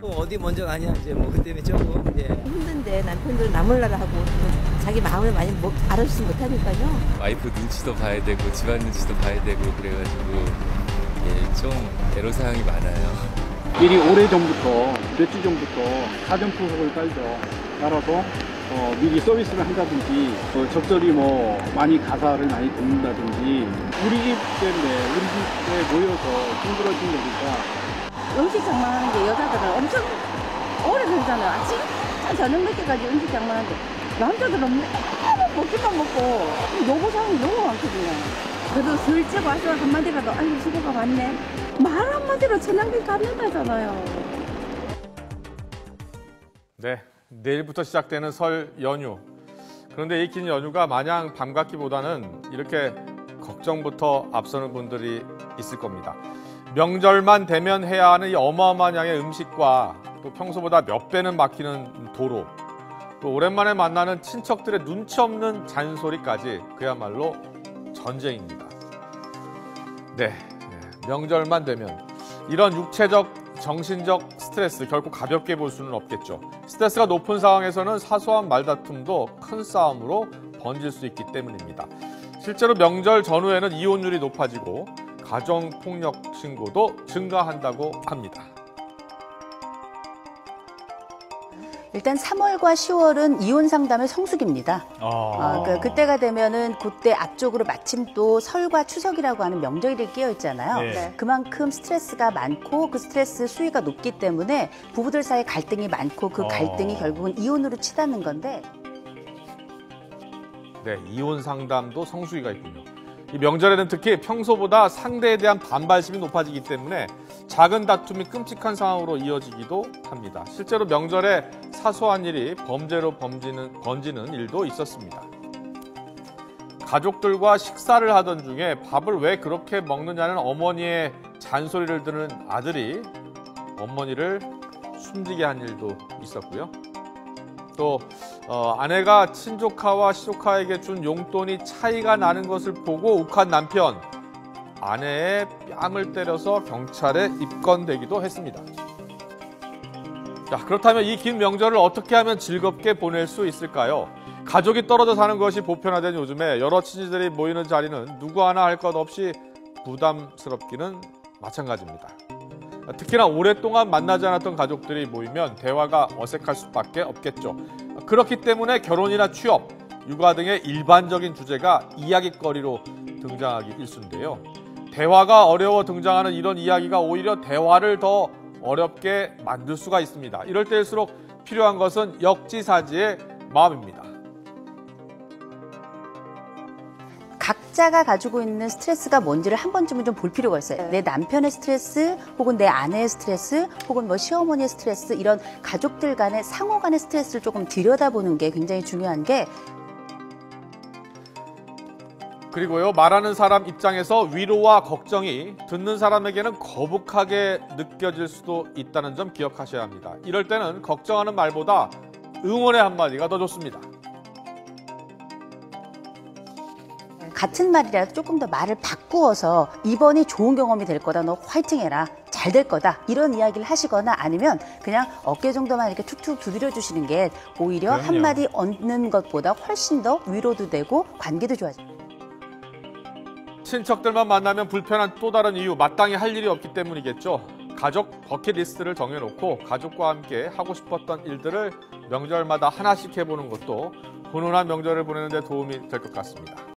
또 어디 먼저 가냐 이제 뭐 그 때문에 조금 힘든데 남편들 나 몰라라 하고 자기 마음을 많이 알아주지 못하니까요. 와이프 눈치도 봐야 되고 집안 눈치도 봐야 되고 그래가지고 좀 애로사항이 많아요. 미리 오래전부터 몇 주 전부터 사전푸석을 깔죠. 따라서 미리 서비스를 한다든지 적절히 많이 가사를 많이 듣는다든지 우리 집 때문에 우리 집에 모여서 힘들어진 거니까. 음식 장만하는 게 여자들은 엄청 오래 걸잖아요. 아침 저녁 늦게까지 음식 장만하는데 남자들은 매번 먹기만 먹고 요구사항이 너무 많거든요. 그래도 슬쩍 와서 한마디라도 아유 수고가 많네 말 한마디로 천양비 갚는다잖아요. 네, 내일부터 시작되는 설 연휴. 그런데 이 긴 연휴가 마냥 밤 같기보다는 이렇게 걱정부터 앞서는 분들이 있을 겁니다. 명절만 되면 해야 하는 이 어마어마한 양의 음식과 또 평소보다 몇 배는 막히는 도로, 또 오랜만에 만나는 친척들의 눈치 없는 잔소리까지 그야말로 전쟁입니다. 네, 명절만 되면 이런 육체적, 정신적 스트레스 결코 가볍게 볼 수는 없겠죠. 스트레스가 높은 상황에서는 사소한 말다툼도 큰 싸움으로 번질 수 있기 때문입니다. 실제로 명절 전후에는 이혼율이 높아지고 가정폭력 신고도 증가한다고 합니다. 일단 3월과 10월은 이혼 상담의 성수기입니다. 그때가 되면은 그때 앞쪽으로 마침 또 설과 추석이라고 하는 명절이 끼어 있잖아요. 네. 그만큼 스트레스가 많고 그 스트레스 수위가 높기 때문에 부부들 사이 갈등이 많고 그 갈등이 결국은 이혼으로 치닫는 건데. 네, 이혼 상담도 성수기가 있군요. 이 명절에는 특히 평소보다 상대에 대한 반발심이 높아지기 때문에 작은 다툼이 끔찍한 상황으로 이어지기도 합니다. 실제로 명절에 사소한 일이 범죄로 번지는 일도 있었습니다. 가족들과 식사를 하던 중에 밥을 왜 그렇게 먹느냐는 어머니의 잔소리를 듣는 아들이 어머니를 숨지게 한 일도 있었고요. 또 아내가 친조카와 시조카에게 준 용돈이 차이가 나는 것을 보고 욱한 남편, 아내의 뺨을 때려서 경찰에 입건되기도 했습니다. 자, 그렇다면 이 긴 명절을 어떻게 하면 즐겁게 보낼 수 있을까요? 가족이 떨어져 사는 것이 보편화된 요즘에 여러 친지들이 모이는 자리는 누구 하나 할 것 없이 부담스럽기는 마찬가지입니다. 특히나 오랫동안 만나지 않았던 가족들이 모이면 대화가 어색할 수밖에 없겠죠. 그렇기 때문에 결혼이나 취업, 육아 등의 일반적인 주제가 이야깃거리로 등장하기 일쑤인데요. 대화가 어려워 등장하는 이런 이야기가 오히려 대화를 더 어렵게 만들 수가 있습니다. 이럴 때일수록 필요한 것은 역지사지의 마음입니다. 각자가 가지고 있는 스트레스가 뭔지를 한 번쯤은 좀 볼 필요가 있어요. 내 남편의 스트레스, 혹은 내 아내의 스트레스, 혹은 시어머니의 스트레스, 이런 가족들 간의 상호 간의 스트레스를 조금 들여다보는 게 굉장히 중요한 게. 그리고요, 말하는 사람 입장에서 위로와 걱정이 듣는 사람에게는 거북하게 느껴질 수도 있다는 점 기억하셔야 합니다. 이럴 때는 걱정하는 말보다 응원의 한마디가 더 좋습니다. 같은 말이라도 조금 더 말을 바꾸어서 이번이 좋은 경험이 될 거다, 너 화이팅 해라, 잘 될 거다, 이런 이야기를 하시거나 아니면 그냥 어깨 정도만 이렇게 툭툭 두드려 주시는 게 오히려 그럼요. 한마디 얻는 것보다 훨씬 더 위로도 되고 관계도 좋아집니다. 친척들만 만나면 불편한 또 다른 이유, 마땅히 할 일이 없기 때문이겠죠. 가족 버킷리스트를 정해놓고 가족과 함께 하고 싶었던 일들을 명절마다 하나씩 해보는 것도 훈훈한 명절을 보내는 데 도움이 될 것 같습니다.